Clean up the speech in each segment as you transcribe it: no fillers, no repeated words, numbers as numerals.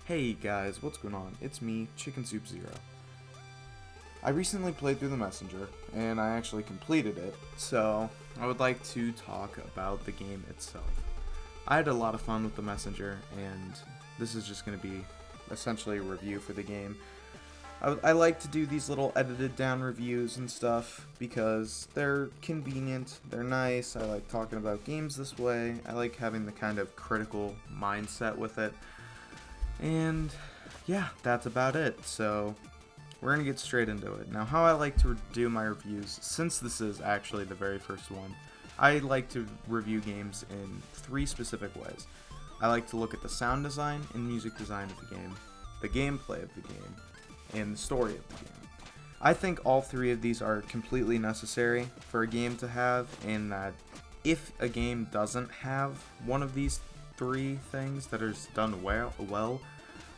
Hey guys, what's going on? It's me, ChickenS0up. I recently played through the Messenger, and I actually completed it, so I would like to talk about the game itself. I had a lot of fun with the Messenger, and this is just going to be essentially a review for the game. I like to do these little edited down reviews and stuff because they're convenient, they're nice, I like talking about games this way, I like having the kind of critical mindset with it. And yeah, that's about it. So we're going to get straight into it. Now, how I like to do my reviews, since this is actually the very first one, I like to review games in three specific ways. I like to look at the sound design and music design of the game, the gameplay of the game, and the story of the game. I think all three of these are completely necessary for a game to have, and that if a game doesn't have one of these three things that are done well,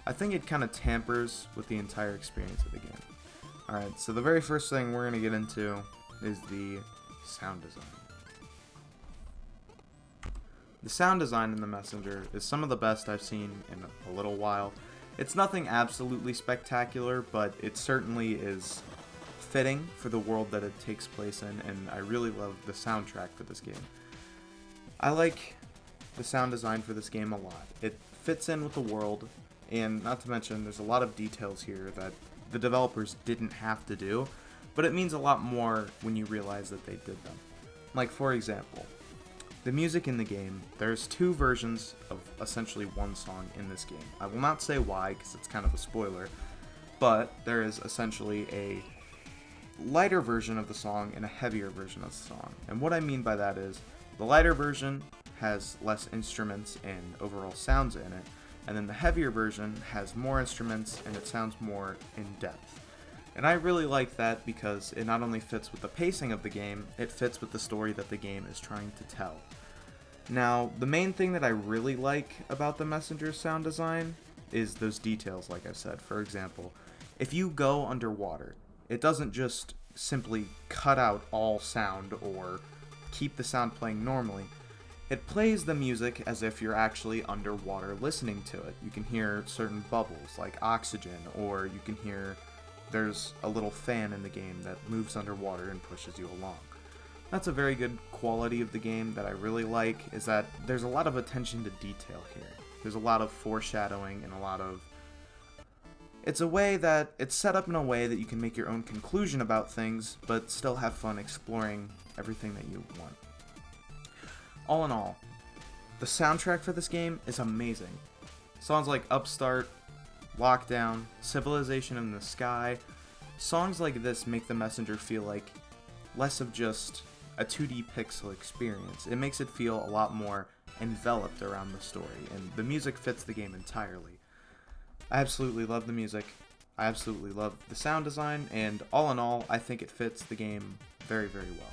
I think it kind of tampers with the entire experience of the game. Alright, so the very first thing we're going to get into is the sound design. The sound design in the Messenger is some of the best I've seen in a little while. It's nothing absolutely spectacular, but it certainly is fitting for the world that it takes place in, and I really love the soundtrack for this game. I like the sound design for this game a lot. It fits in with the world, and not to mention there's a lot of details here that the developers didn't have to do, but it means a lot more when you realize that they did them. Like, for example, the music in the game, there's two versions of essentially one song in this game. I will not say why, because it's kind of a spoiler, but there is essentially a lighter version of the song and a heavier version of the song. And what I mean by that is, the lighter version has less instruments and overall sounds in it, and then the heavier version has more instruments and it sounds more in depth. And I really like that because it not only fits with the pacing of the game, it fits with the story that the game is trying to tell. Now, the main thing that I really like about the Messenger's sound design is those details, like I said. For example, if you go underwater, it doesn't just simply cut out all sound or keep the sound playing normally. It plays the music as if you're actually underwater listening to it. You can hear certain bubbles, like oxygen, or you can hear there's a little fan in the game that moves underwater and pushes you along. That's a very good quality of the game that I really like, is that there's a lot of attention to detail here. There's a lot of foreshadowing and a lot of... It's set up in a way that you can make your own conclusion about things, but still have fun exploring everything that you want. All in all, the soundtrack for this game is amazing. Songs like Upstart, Lockdown, Civilization in the Sky, songs like this make the Messenger feel like less of just a 2D pixel experience. It makes it feel a lot more enveloped around the story, and the music fits the game entirely. I absolutely love the music, I absolutely love the sound design, and all in all, I think it fits the game very, very well.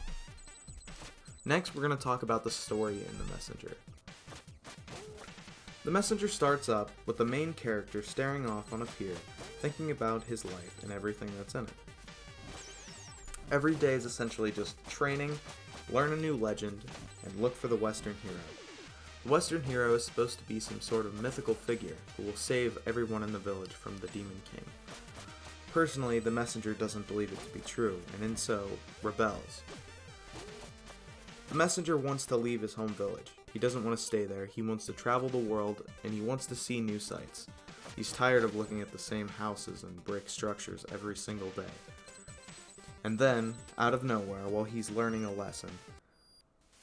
Next, we're going to talk about the story in the Messenger. The Messenger starts up with the main character staring off on a pier, thinking about his life and everything that's in it. Every day is essentially just training, learn a new legend, and look for the Western hero. The Western hero is supposed to be some sort of mythical figure who will save everyone in the village from the Demon King. Personally, the Messenger doesn't believe it to be true, and in so, rebels. The Messenger wants to leave his home village. He doesn't want to stay there, he wants to travel the world, and he wants to see new sights. He's tired of looking at the same houses and brick structures every single day. And then, out of nowhere, while he's learning a lesson,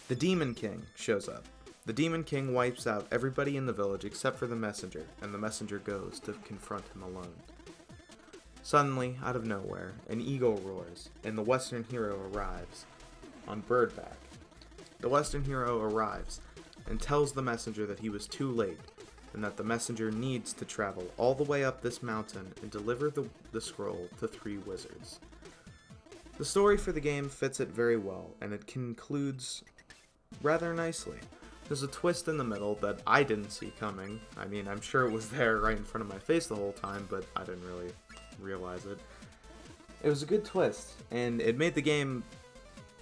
the Demon King shows up. The Demon King wipes out everybody in the village except for the Messenger, and the Messenger goes to confront him alone. Suddenly, out of nowhere, an eagle roars, and the Western hero arrives on Birdback. The Western hero arrives and tells the Messenger that he was too late, and that the Messenger needs to travel all the way up this mountain and deliver the scroll to 3 wizards. The story for the game fits it very well, and it concludes rather nicely. There's a twist in the middle that I didn't see coming. I mean, I'm sure it was there right in front of my face the whole time, but I didn't really realize it. It was a good twist, and it made the game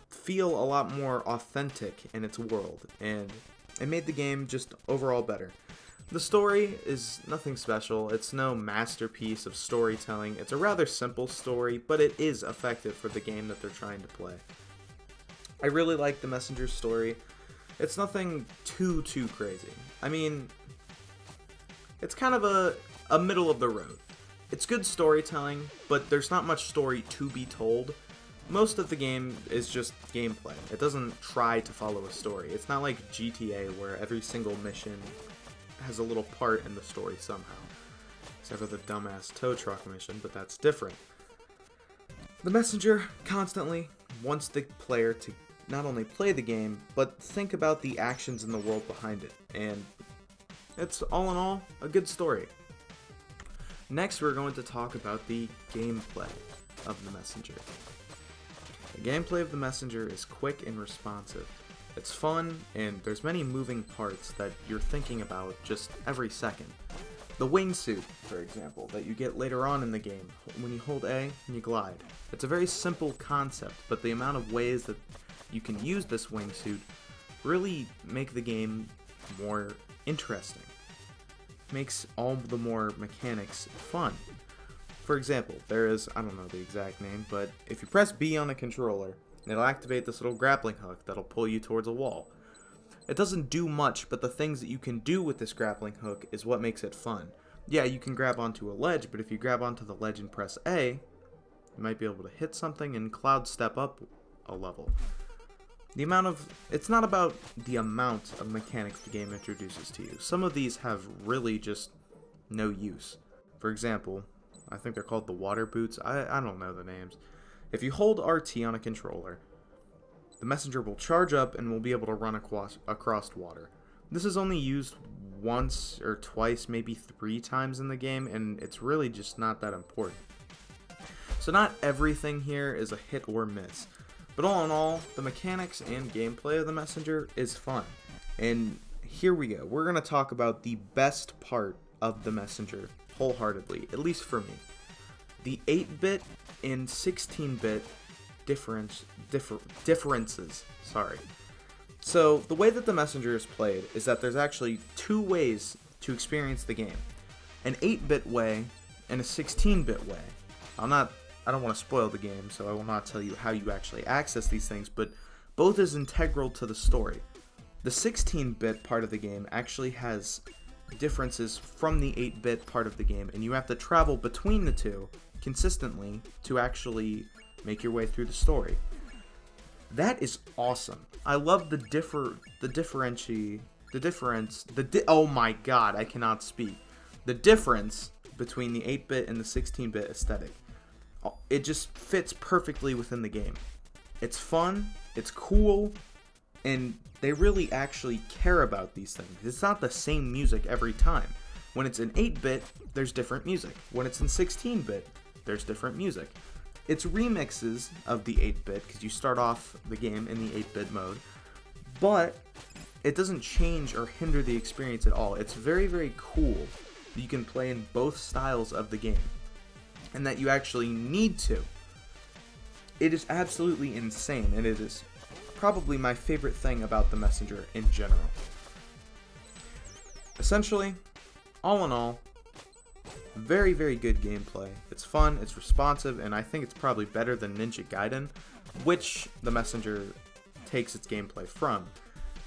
feel a lot more authentic in its world, and it made the game just overall better. The story is nothing special. It's no masterpiece of storytelling. It's a rather simple story, but it is effective for the game that they're trying to play. I really like the Messenger's story. It's nothing too crazy. I mean, it's kind of a middle of the road. It's good storytelling, but there's not much story to be told. Most of the game is just gameplay. It doesn't try to follow a story. It's not like GTA where every single mission has a little part in the story somehow. Except for the dumbass tow truck mission, but that's different. The Messenger constantly wants the player to not only play the game, but think about the actions in the world behind it. And it's all in all a good story. Next, we're going to talk about the gameplay of the Messenger. The gameplay of the Messenger is quick and responsive. It's fun, and there's many moving parts that you're thinking about just every second. The wingsuit, for example, that you get later on in the game, when you hold A and you glide. It's a very simple concept, but the amount of ways that you can use this wingsuit really make the game more interesting. Makes all the more mechanics fun. For example, there is, I don't know the exact name, but if you press B on a controller, it'll activate this little grappling hook that'll pull you towards a wall. It doesn't do much, but the things that you can do with this grappling hook is what makes it fun. Yeah, you can grab onto a ledge, but if you grab onto the ledge and press A, you might be able to hit something and cloud step up a level. It's not about the amount of mechanics the game introduces to you. Some of these have really just no use. For example, I think they're called the water boots. I don't know the names. If you hold RT on a controller, the Messenger will charge up and will be able to run across water. This is only used once or twice, maybe 3 times in the game, and it's really just not that important. So not everything here is a hit or miss. But all in all, the mechanics and gameplay of the Messenger is fun. And here we go. We're going to talk about the best part of the Messenger wholeheartedly, at least for me. The 8-bit and 16-bit differences. So the way that the Messenger is played is that there's actually 2 ways to experience the game. An 8-bit way and a 16-bit way. I don't want to spoil the game, so I will not tell you how you actually access these things, but both is integral to the story. The 16-bit part of the game actually has differences from the 8-bit part of the game, and you have to travel between the two consistently to actually make your way through the story. That is awesome. I love oh my god, I cannot speak. The difference between the 8-bit and the 16-bit aesthetic. It just fits perfectly within the game. It's fun, it's cool, and they really actually care about these things. It's not the same music every time. When it's in 8-bit, there's different music. When it's in 16-bit, there's different music. It's remixes of the 8-bit, because you start off the game in the 8-bit mode, but it doesn't change or hinder the experience at all. It's very cool that you can play in both styles of the game, and that you actually need to. It is absolutely insane, and it is probably my favorite thing about the Messenger in general. Essentially, all in all, very good gameplay. It's fun, it's responsive, and I think it's probably better than Ninja Gaiden, which the Messenger takes its gameplay from.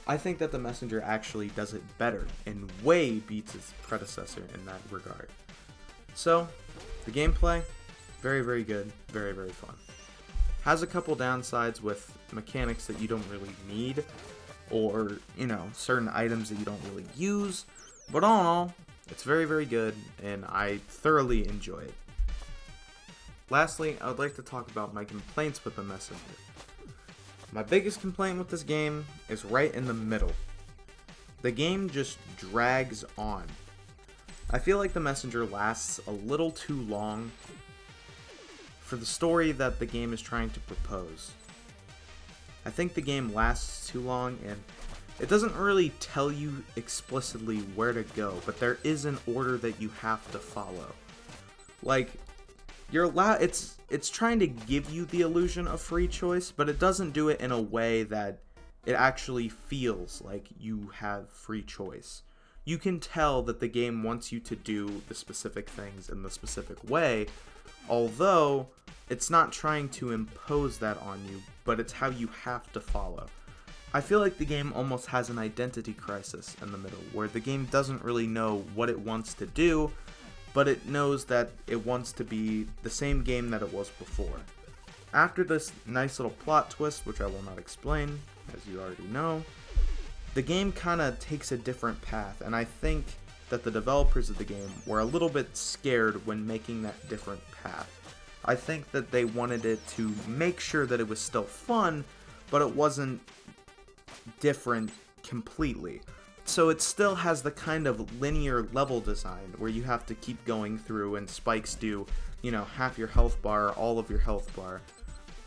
I think that the Messenger actually does it better and way beats its predecessor in that regard. So, the gameplay, very good, very fun. Has a couple downsides with mechanics that you don't really need, or, certain items that you don't really use, but all in all, it's very good, and I thoroughly enjoy it. Lastly, I would like to talk about my complaints with the Messenger. My biggest complaint with this game is right in the middle. The game just drags on. I feel like the Messenger lasts a little too long for the story that the game is trying to propose. I think the game lasts too long, and it doesn't really tell you explicitly where to go, but there is an order that you have to follow. Like, it's trying to give you the illusion of free choice, but it doesn't do it in a way that it actually feels like you have free choice. you can tell that the game wants you to do the specific things in the specific way, although it's not trying to impose that on you, but it's how you have to follow. I feel like the game almost has an identity crisis in the middle, where the game doesn't really know what it wants to do, but it knows that it wants to be the same game that it was before. After this nice little plot twist, which I will not explain, as you already know, the game kind of takes a different path, and I think that the developers of the game were a little bit scared when making that different path. I think that they wanted it to make sure that it was still fun, but it wasn't different completely. So it still has the kind of linear level design where you have to keep going through and spikes do, half your health bar, all of your health bar.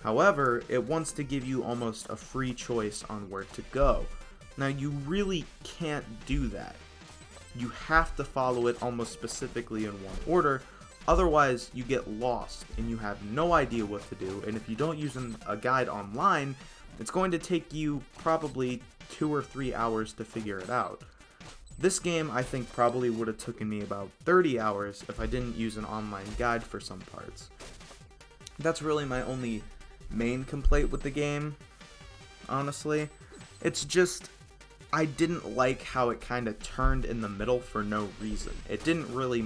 However, it wants to give you almost a free choice on where to go. Now, you really can't do that. You have to follow it almost specifically in one order, otherwise you get lost and you have no idea what to do, and if you don't use a guide online, it's going to take you probably 2 or 3 hours to figure it out. This game, I think, probably would have taken me about 30 hours if I didn't use an online guide for some parts. That's really my only main complaint with the game, honestly. It's just, I didn't like how it kind of turned in the middle for no reason. It didn't really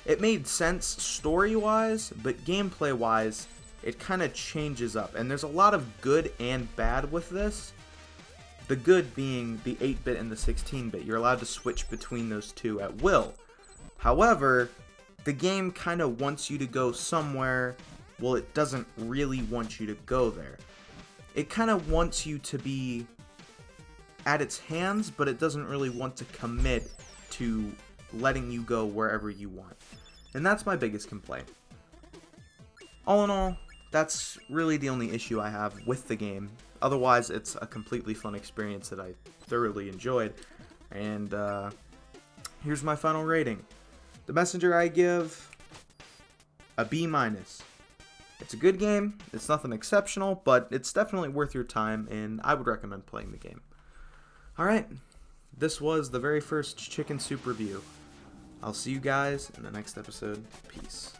it made sense story-wise, but gameplay-wise, it kind of changes up. And there's a lot of good and bad with this. The good being the 8-bit and the 16-bit. You're allowed to switch between those two at will. However, the game kind of wants you to go somewhere. Well, it doesn't really want you to go there. It kind of wants you to be at its hands, but it doesn't really want to commit to letting you go wherever you want. And that's my biggest complaint. All in all, that's really the only issue I have with the game. Otherwise, it's a completely fun experience that I thoroughly enjoyed. And here's my final rating. The Messenger I give a B-. It's a good game, it's nothing exceptional, but it's definitely worth your time, and I would recommend playing the game. Alright, this was the very first ChickenS0up review. I'll see you guys in the next episode. Peace.